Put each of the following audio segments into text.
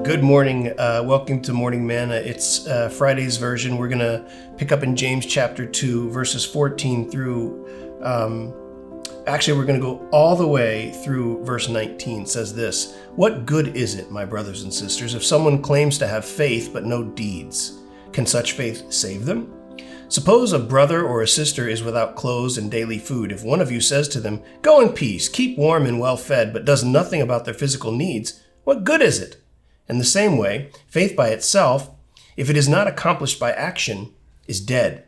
Good morning. Welcome to Morning Manna. It's Friday's version. We're going to pick up in James chapter 2, verses 14 through, we're going to go all the way through verse 19. It says this: "What good is it, my brothers and sisters, if someone claims to have faith but no deeds? Can such faith save them? Suppose a brother or a sister is without clothes and daily food. If one of you says to them, 'Go in peace, keep warm and well fed,' but does nothing about their physical needs, what good is it? In the same way, faith by itself, if it is not accomplished by action, is dead."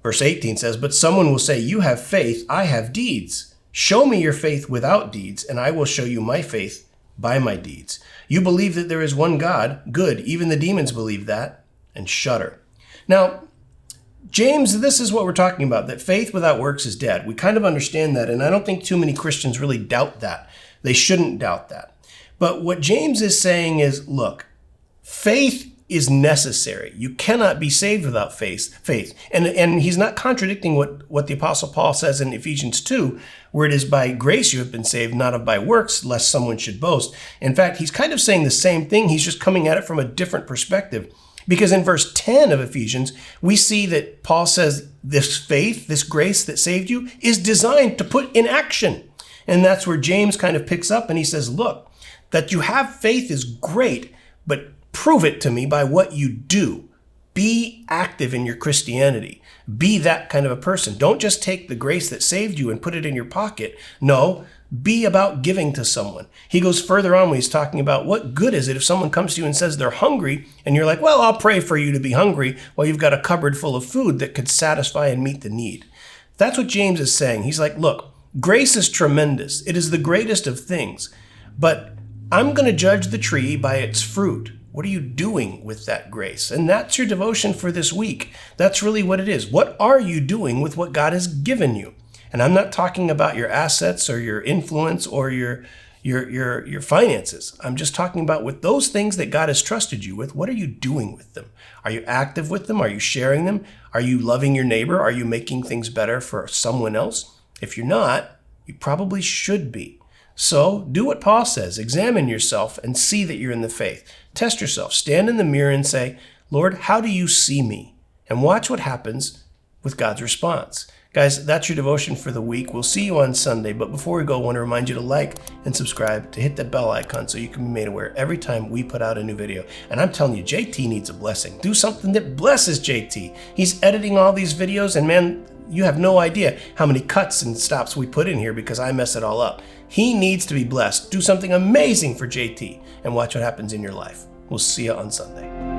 Verse 18 says, "But someone will say, 'You have faith, I have deeds. Show me your faith without deeds, and I will show you my faith by my deeds. You believe that there is one God. Good, even the demons believe that and shudder." Now, James, this is what we're talking about, that faith without works is dead. We kind of understand that, and I don't think too many Christians really doubt that. They shouldn't doubt that. But what James is saying is, look, faith is necessary. You cannot be saved without faith. And he's not contradicting what the Apostle Paul says in Ephesians 2, where it is by grace you have been saved, not by works, lest someone should boast. In fact, he's kind of saying the same thing. He's just coming at it from a different perspective. Because in verse 10 of Ephesians, we see that Paul says this faith, this grace that saved you, is designed to put in action. And that's where James kind of picks up and he says, look, that you have faith is great, but prove it to me by what you do. Be active in your Christianity. Be that kind of a person. Don't just take the grace that saved you and put it in your pocket. No, be about giving to someone. He goes further on when he's talking about what good is it if someone comes to you and says they're hungry and you're like, well, I'll pray for you to be hungry while you've got a cupboard full of food that could satisfy and meet the need. That's what James is saying. He's like, look, grace is tremendous. It is the greatest of things, but I'm going to judge the tree by its fruit. What are you doing with that grace? And that's your devotion for this week. That's really what it is. What are you doing with what God has given you? And I'm not talking about your assets or your influence or your finances. I'm just talking about with those things that God has trusted you with. What are you doing with them? Are you active with them? Are you sharing them? Are you loving your neighbor? Are you making things better for someone else? If you're not, you probably should be. So do what Paul says. Examine yourself and see that you're in the faith. Test yourself. Stand in the mirror and say, Lord, how do you see me? And watch what happens with God's response. Guys, that's your devotion for the week. We'll see you on Sunday. But before we go, I want to remind you to like and subscribe, to hit that bell icon so you can be made aware every time we put out a new video. And I'm telling you, JT needs a blessing. Do something that blesses JT. He's editing all these videos, and man, you have no idea how many cuts and stops we put in here because I mess it all up. He needs to be blessed. Do something amazing for JT and watch what happens in your life. We'll see you on Sunday.